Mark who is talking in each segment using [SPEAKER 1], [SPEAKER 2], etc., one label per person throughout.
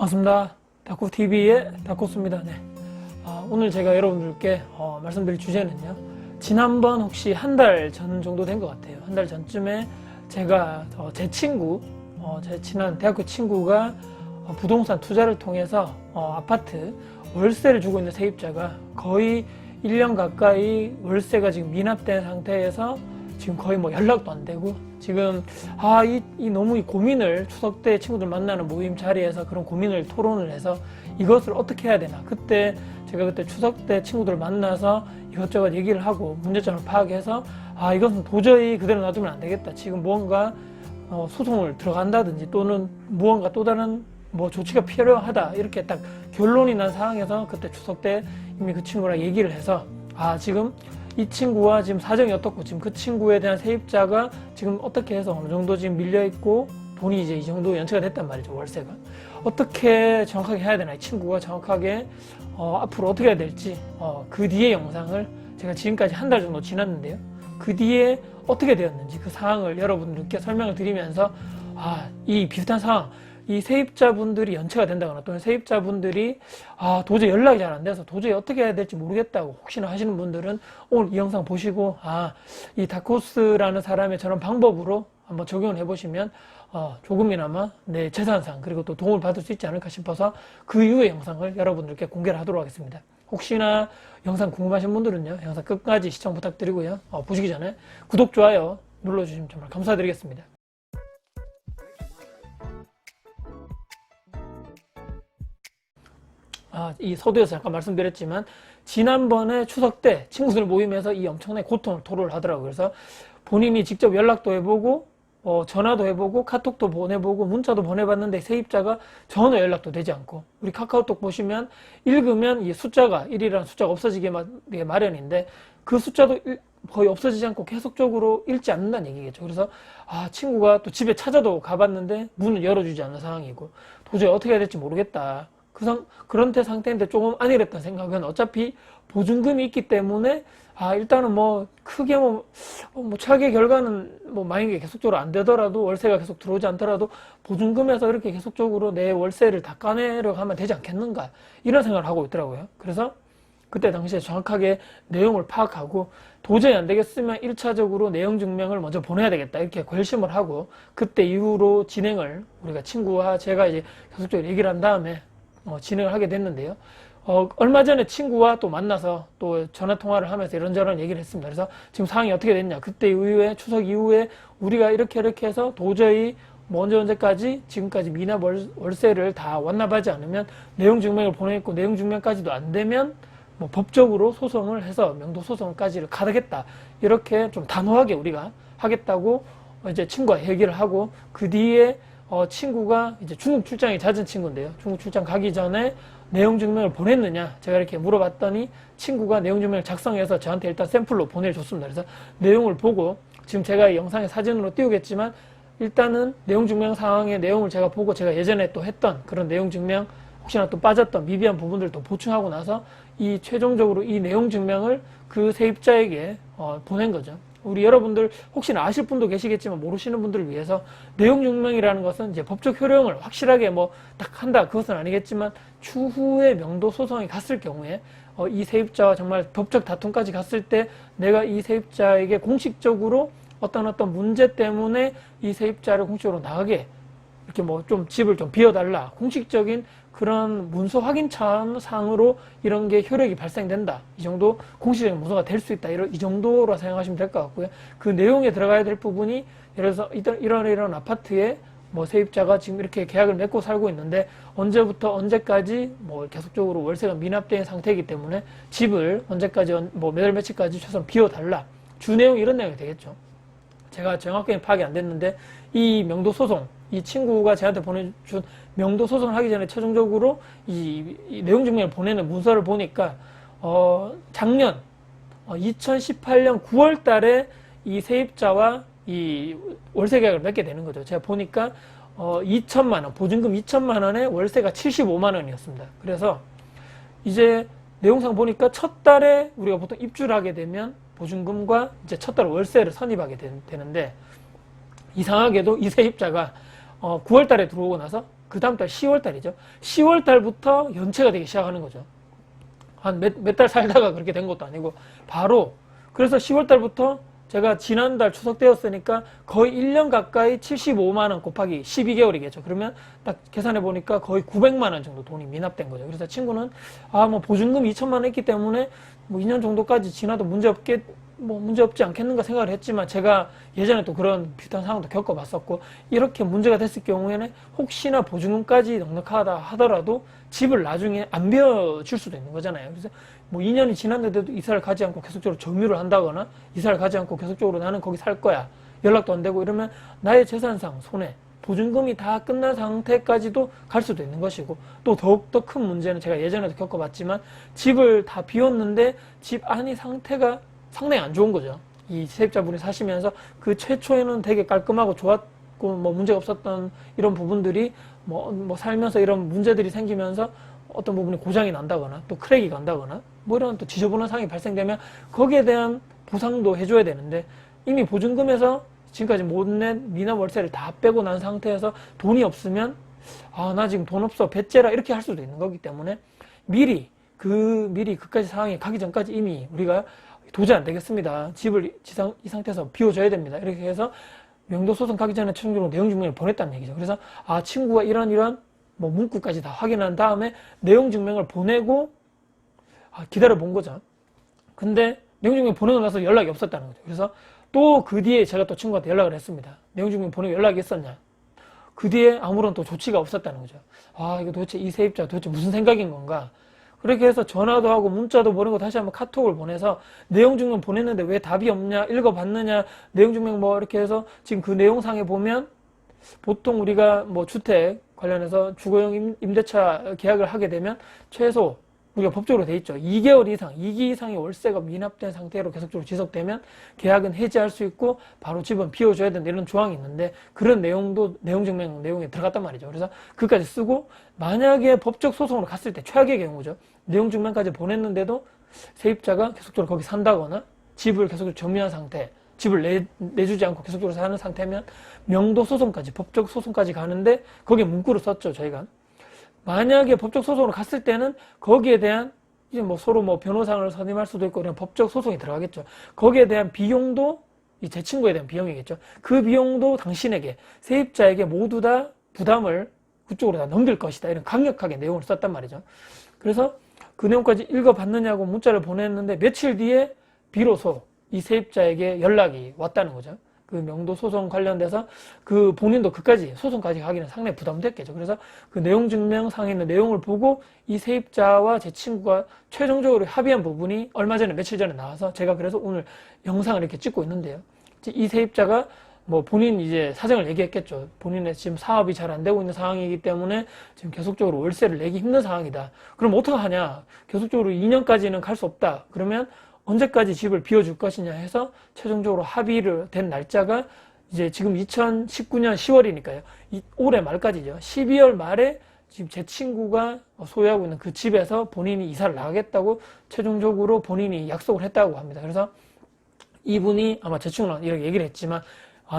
[SPEAKER 1] 반갑습니다. 다코TV의 다코스입니다. 네. 오늘 제가 여러분들께 말씀드릴 주제는요. 지난번 혹시 한 달 전 정도 된 것 같아요. 한 달 전쯤에 제가 제 친구, 제 친한 대학교 친구가 부동산 투자를 통해서 아파트 월세를 주고 있는 세입자가 거의 1년 가까이 월세가 지금 미납된 상태에서 지금 거의 뭐 연락도 안 되고 지금 너무 이 고민을 추석 때 친구들 만나는 모임 자리에서 그런 고민을 토론을 해서 이것을 어떻게 해야 되나. 제가 그때 추석 때 친구들 만나서 이것저것 얘기를 하고 문제점을 파악해서 이것은 도저히 그대로 놔두면 안 되겠다. 지금 무언가 소송을 들어간다든지 또는 무언가 또 다른 조치가 필요하다. 이렇게 딱 결론이 난 상황에서 그때 추석 때 이미 그 친구랑 얘기를 해서 지금 이 친구와 지금 사정이 어떻고 지금 그 친구에 대한 세입자가 지금 어떻게 해서 어느 정도 지금 밀려있고 돈이 이제 이 정도 연체가 됐단 말이죠. 월세가. 어떻게 정확하게 해야 되나. 이 친구가 정확하게 앞으로 어떻게 해야 될지 그 뒤에 영상을 제가 지금까지 한 달 정도 지났는데요. 그 뒤에 어떻게 되었는지 그 상황을 여러분들께 설명을 드리면서 이 비슷한 상황, 이 세입자분들이 연체가 된다거나 또는 세입자분들이 도저히 연락이 잘 안 돼서 도저히 어떻게 해야 될지 모르겠다고 혹시나 하시는 분들은 오늘 이 영상 보시고 이 다코스라는 사람의 저런 방법으로 한번 적용을 해보시면 조금이나마 내 재산상 그리고 또 도움을 받을 수 있지 않을까 싶어서 그 이후의 영상을 여러분들께 공개를 하도록 하겠습니다. 혹시나 영상 궁금하신 분들은요, 영상 끝까지 시청 부탁드리고요. 보시기 전에 구독, 좋아요 눌러주시면 정말 감사드리겠습니다. 이 서두에서 잠깐 말씀드렸지만 지난번에 추석 때 친구들 모임에서 이 엄청난 고통을 토로를 하더라고요. 그래서 본인이 직접 연락도 해보고 전화도 해보고 카톡도 보내보고 문자도 보내봤는데 세입자가 전혀 연락도 되지 않고, 우리 카카오톡 보시면 읽으면 이 숫자가 1이라는 숫자가 없어지게 마련인데 그 숫자도 거의 없어지지 않고 계속적으로 읽지 않는다는 얘기겠죠. 그래서 친구가 또 집에 찾아도 가봤는데 문을 열어주지 않는 상황이고 도저히 어떻게 해야 될지 모르겠다. 그런 상태인데 조금 안일했던 생각은 어차피 보증금이 있기 때문에 일단은 크게 최악의 결과는 만약에 계속적으로 안 되더라도 월세가 계속 들어오지 않더라도 보증금에서 이렇게 계속적으로 내 월세를 닦아내려고 하면 되지 않겠는가, 이런 생각을 하고 있더라고요. 그래서 그때 당시에 정확하게 내용을 파악하고 도저히 안 되겠으면 1차적으로 내용 증명을 먼저 보내야 되겠다, 이렇게 결심을 하고 그때 이후로 진행을 우리가 친구와 제가 이제 계속적으로 얘기를 한 다음에 진행을 하게 됐는데요. 얼마 전에 친구와 또 만나서 또 전화 통화를 하면서 이런저런 얘기를 했습니다. 그래서 지금 상황이 어떻게 됐냐. 그때 이후에 추석 이후에 우리가 이렇게 해서 도저히 언제까지 지금까지 미납 월세를 다 완납하지 않으면 내용 증명을 보내고 내용 증명까지도 안 되면 법적으로 소송을 해서 명도 소송까지를 가겠다. 이렇게 좀 단호하게 우리가 하겠다고 이제 친구와 얘기를 하고 그 뒤에 친구가 이제 중국 출장이 잦은 친구인데요. 중국 출장 가기 전에 내용 증명을 보냈느냐 제가 이렇게 물어봤더니 친구가 내용 증명을 작성해서 저한테 일단 샘플로 보내줬습니다. 그래서 내용을 보고 지금 제가 이 영상에 사진으로 띄우겠지만 일단은 내용 증명 상황의 내용을 제가 보고 제가 예전에 또 했던 그런 내용 증명 혹시나 또 빠졌던 미비한 부분들도 보충하고 나서 최종적으로 이 내용 증명을 그 세입자에게 보낸 거죠. 우리 여러분들 혹시나 아실 분도 계시겠지만 모르시는 분들을 위해서 내용 증명이라는 것은 이제 법적 효력을 확실하게 딱 한다 그것은 아니겠지만 추후에 명도 소송이 갔을 경우에 이 세입자와 정말 법적 다툼까지 갔을 때 내가 이 세입자에게 공식적으로 어떤 문제 때문에 이 세입자를 공식적으로 나가게 이렇게 좀 집을 좀 비워달라, 공식적인 그런 문서 확인차 상으로 이런 게 효력이 발생된다, 이 정도 공식적인 문서가 될 수 있다, 이 정도로 생각하시면 될 것 같고요. 그 내용에 들어가야 될 부분이 예를 들어서 이런 아파트에 세입자가 지금 이렇게 계약을 맺고 살고 있는데 언제부터 언제까지 계속적으로 월세가 미납된 상태이기 때문에 집을 언제까지 몇 월 며칠까지 최소한 비워달라, 주 내용 이런 내용이 되겠죠. 제가 정확하게 파악이 안 됐는데 이 명도 소송, 이 친구가 저한테 보내준 명도 소송을 하기 전에 최종적으로 이 내용 증명을 보내는 문서를 보니까 작년 2018년 9월 달에 이 세입자와 이 월세 계약을 맺게 되는 거죠. 제가 보니까 2천만 원, 보증금 2천만 원에 월세가 75만 원이었습니다. 그래서 이제 내용상 보니까 첫 달에 우리가 보통 입주를 하게 되면 보증금과 이제 첫 달 월세를 선입하게 되는데 이상하게도 이 세입자가 9월 달에 들어오고 나서 그 다음 달 10월 달이죠. 10월 달부터 연체가 되기 시작하는 거죠. 한 몇 달 살다가 그렇게 된 것도 아니고 바로. 그래서 10월 달부터 제가 지난달 추석 때였으니까 거의 1년 가까이 75만 원 곱하기 12개월이겠죠. 그러면 딱 계산해 보니까 거의 900만 원 정도 돈이 미납된 거죠. 그래서 친구는 뭐 보증금 2천만 원 있기 때문에 뭐 2년 정도까지 지나도 문제 없지 않겠는가 생각을 했지만, 제가 예전에 또 그런 비슷한 상황도 겪어봤었고, 이렇게 문제가 됐을 경우에는 혹시나 보증금까지 넉넉하다 하더라도 집을 나중에 안 비워줄 수도 있는 거잖아요. 그래서 뭐 2년이 지났는데도 이사를 가지 않고 계속적으로 점유를 한다거나, 이사를 가지 않고 계속적으로 나는 거기 살 거야, 연락도 안 되고 이러면 나의 재산상 손해, 보증금이 다 끝난 상태까지도 갈 수도 있는 것이고, 또 더욱더 큰 문제는 제가 예전에도 겪어봤지만, 집을 다 비웠는데 집 안이 상태가 상당히 안 좋은 거죠. 이 세입자분이 사시면서 그 최초에는 되게 깔끔하고 좋았고 뭐 문제가 없었던 이런 부분들이 뭐 살면서 이런 문제들이 생기면서 어떤 부분이 고장이 난다거나 또 크랙이 간다거나 뭐 이런 또 지저분한 상황이 발생되면 거기에 대한 보상도 해줘야 되는데, 이미 보증금에서 지금까지 못 낸 미납 월세를 다 빼고 난 상태에서 돈이 없으면 나 지금 돈 없어 배째라 이렇게 할 수도 있는 거기 때문에 미리 그까지 상황이 가기 전까지 이미 우리가 도저히 안 되겠습니다, 집을 이 상태에서 비워줘야 됩니다, 이렇게 해서 명도 소송 가기 전에 최종적으로 내용 증명을 보냈다는 얘기죠. 그래서 친구가 이런 뭐 문구까지 다 확인한 다음에 내용 증명을 보내고 기다려 본 거죠. 근데 내용 증명 보내고 나서 연락이 없었다는 거죠. 그래서 또 그 뒤에 제가 또 친구한테 연락을 했습니다. 내용 증명 보내고 연락이 있었냐? 그 뒤에 아무런 또 조치가 없었다는 거죠. 이거 도대체 이 세입자 도대체 무슨 생각인 건가? 그렇게 해서 전화도 하고 문자도 보내고 다시 한번 카톡을 보내서 내용 증명 보냈는데 왜 답이 없냐, 읽어봤느냐, 내용 증명 뭐 이렇게 해서 지금 그 내용상에 보면 보통 우리가 뭐 주택 관련해서 주거용 임대차 계약을 하게 되면 최소 우리가 법적으로 돼 있죠. 2개월 이상, 2기 이상의 월세가 미납된 상태로 계속적으로 지속되면 계약은 해지할 수 있고 바로 집은 비워줘야 된다, 이런 조항이 있는데, 그런 내용도 내용 증명 내용에 들어갔단 말이죠. 그래서 그까지 쓰고, 만약에 법적 소송으로 갔을 때 최악의 경우죠. 내용 증명까지 보냈는데도 세입자가 계속적으로 거기 산다거나 집을 계속적으로 점유한 상태, 집을 내주지 않고 계속적으로 사는 상태면 명도 소송까지, 법적 소송까지 가는데, 거기에 문구를 썼죠, 저희가. 만약에 법적 소송으로 갔을 때는 거기에 대한 이제 뭐 서로 뭐 변호사를 선임할 수도 있고 그냥 법적 소송이 들어가겠죠. 거기에 대한 비용도 제 친구에 대한 비용이겠죠. 그 비용도 당신에게, 세입자에게 모두 다 부담을 그쪽으로 다 넘길 것이다, 이런 강력하게 내용을 썼단 말이죠. 그래서 그 내용까지 읽어봤느냐고 문자를 보냈는데 며칠 뒤에 비로소 이 세입자에게 연락이 왔다는 거죠. 그 명도 소송 관련돼서 그 본인도 그까지 소송까지 가기는 상당히 부담됐겠죠. 그래서 그 내용 증명상에 있는 내용을 보고 이 세입자와 제 친구가 최종적으로 합의한 부분이 얼마 전에, 며칠 전에 나와서 제가 그래서 오늘 영상을 이렇게 찍고 있는데요. 이 세입자가 뭐 본인 이제 사정을 얘기했겠죠. 본인의 지금 사업이 잘 안 되고 있는 상황이기 때문에 지금 계속적으로 월세를 내기 힘든 상황이다. 그럼 어떡하냐? 계속적으로 2년까지는 갈 수 없다. 그러면 언제까지 집을 비워줄 것이냐 해서 최종적으로 합의를 된 날짜가 이제 지금 2019년 10월이니까요. 올해 말까지죠. 12월 말에 지금 제 친구가 소유하고 있는 그 집에서 본인이 이사를 나가겠다고 최종적으로 본인이 약속을 했다고 합니다. 그래서 이분이 아마 제 친구랑 이렇게 얘기를 했지만,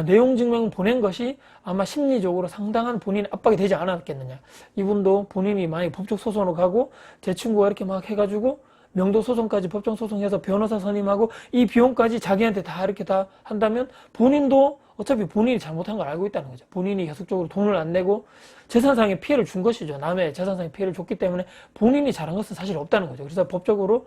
[SPEAKER 1] 내용 증명 보낸 것이 아마 심리적으로 상당한 본인의 압박이 되지 않았겠느냐. 이분도 본인이 만약에 법적 소송으로 가고 제 친구가 이렇게 막 해가지고 명도 소송까지 법정 소송해서 변호사 선임하고 이 비용까지 자기한테 다 이렇게 다 한다면 본인도 어차피 본인이 잘못한 걸 알고 있다는 거죠. 본인이 계속적으로 돈을 안 내고 재산상의 피해를 준 것이죠. 남의 재산상의 피해를 줬기 때문에 본인이 잘한 것은 사실 없다는 거죠. 그래서 법적으로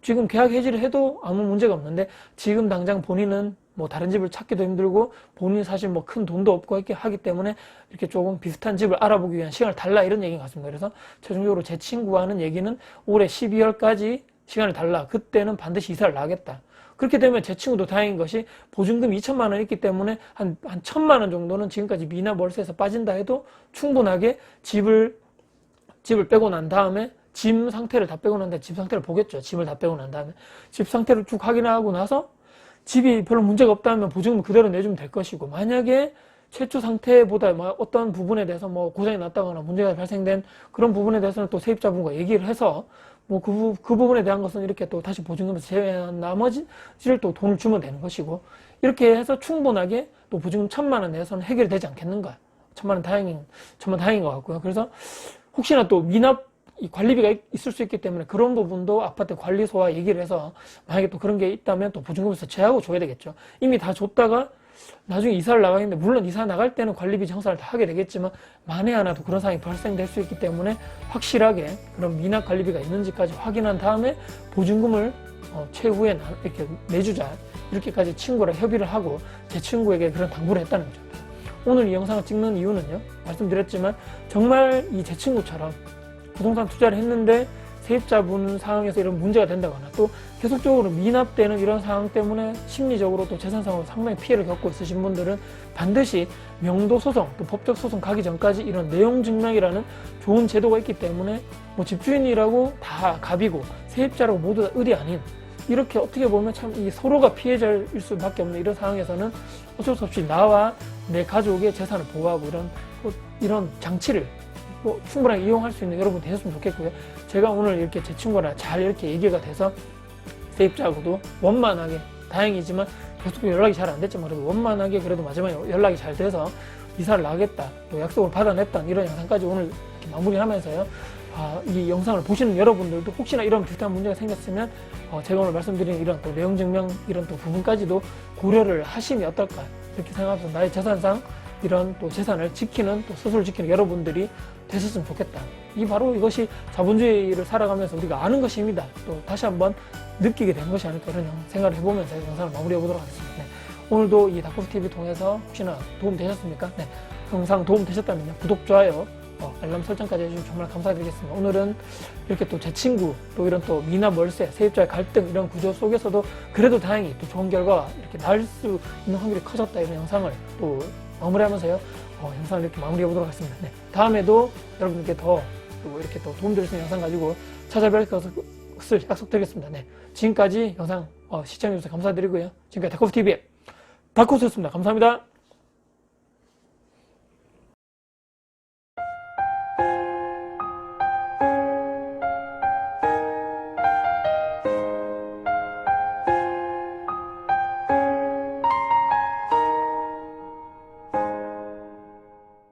[SPEAKER 1] 지금 계약 해지를 해도 아무 문제가 없는데, 지금 당장 본인은 뭐 다른 집을 찾기도 힘들고 본인 사실 뭐 큰 돈도 없고 이렇게 하기 때문에 이렇게 조금 비슷한 집을 알아보기 위한 시간을 달라, 이런 얘기인 것 같습니다. 그래서 최종적으로 제 친구가 하는 얘기는 올해 12월까지 시간을 달라. 그때는 반드시 이사를 나가겠다. 그렇게 되면 제 친구도 다행인 것이 보증금 2천만 원 있기 때문에 한 1,000만 원 정도는 지금까지 미납 월세에서 빠진다 해도 충분하게 집을 빼고 난 다음에 짐 상태를 다 빼고 난 다음에 집 상태를 보겠죠. 짐을 다 빼고 난 다음에 집 상태를 쭉 확인하고 나서 집이 별로 문제가 없다면 보증금 그대로 내주면 될 것이고, 만약에 최초 상태보다 어떤 부분에 대해서 뭐 고장이 났다거나 문제가 발생된 그런 부분에 대해서는 또 세입자분과 얘기를 해서 뭐 그 부분에 대한 것은 이렇게 또 다시 보증금에서 제외한 나머지를 또 돈을 주면 되는 것이고, 이렇게 해서 충분하게 또 보증금 1,000만 원 내에서는 해결이 되지 않겠는가. 천만 다행인 것 같고요. 그래서 혹시나 또 미납 관리비가 있을 수 있기 때문에 그런 부분도 아파트 관리소와 얘기를 해서 만약에 또 그런 게 있다면 또 보증금에서 제하고 줘야 되겠죠. 이미 다 줬다가 나중에 이사를 나가겠는데, 물론 이사 나갈 때는 관리비 정산을 다 하게 되겠지만 만에 하나도 그런 상황이 발생될 수 있기 때문에 확실하게 그런 미납 관리비가 있는지까지 확인한 다음에 보증금을 최후에 이렇게 내주자, 이렇게까지 친구랑 협의를 하고 제 친구에게 그런 당부를 했다는 거죠. 오늘 이 영상을 찍는 이유는요, 말씀드렸지만 정말 이 제 친구처럼 부동산 투자를 했는데 세입자분 상황에서 이런 문제가 된다거나 또 계속적으로 미납되는 이런 상황 때문에 심리적으로 또 재산상으로 상당히 피해를 겪고 있으신 분들은 반드시 명도 소송, 또 법적 소송 가기 전까지 이런 내용 증명이라는 좋은 제도가 있기 때문에 뭐 집주인이라고 다 갑이고 세입자라고 모두 다 을이 아닌, 이렇게 어떻게 보면 참 이 서로가 피해자일 수밖에 없는 이런 상황에서는 어쩔 수 없이 나와 내 가족의 재산을 보호하고 이런 장치를 충분하게 이용할 수 있는 여러분 되셨으면 좋겠고요. 제가 오늘 이렇게 제 친구랑 잘 이렇게 얘기가 돼서 세입자하고도 원만하게, 다행이지만 계속 연락이 잘 안 됐지만 그래도 원만하게 그래도 마지막에 연락이 잘 돼서 이사를 나가겠다, 또 약속을 받아냈다, 이런 영상까지 오늘 이렇게 마무리하면서요. 이 영상을 보시는 여러분들도 혹시나 이런 비슷한 문제가 생겼으면 제가 오늘 말씀드린 이런 또 내용 증명 이런 또 부분까지도 고려를 하시면 어떨까, 이렇게 생각하면서 나의 재산상 이런 또 재산을 지키는, 또 스스로 지키는 여러분들이 되셨으면 좋겠다. 바로 이것이 자본주의를 살아가면서 우리가 아는 것입니다. 또 다시 한번 느끼게 된 것이 아닐까, 이런 생각을 해보면서 영상을 마무리해 보도록 하겠습니다. 네. 오늘도 이 닥터TV 통해서 혹시나 도움 되셨습니까? 네. 영상 도움 되셨다면요, 구독, 좋아요, 알람 설정까지 해주시면 정말 감사드리겠습니다. 오늘은 이렇게 또 제 친구, 또 이런 또 미납 월세, 세입자의 갈등 이런 구조 속에서도 그래도 다행히 또 좋은 결과가 이렇게 날 수 있는 확률이 커졌다, 이런 영상을 또 마무리하면서요, 영상을 이렇게 마무리해 보도록 하겠습니다. 네. 다음에도 여러분께 또 이렇게 또 도움드릴 수 있는 영상 가지고 찾아뵐 것을 약속드리겠습니다. 네. 지금까지 영상 시청해주셔서 감사드리고요. 지금까지 닥터TV의 닥터스였습니다. 감사합니다.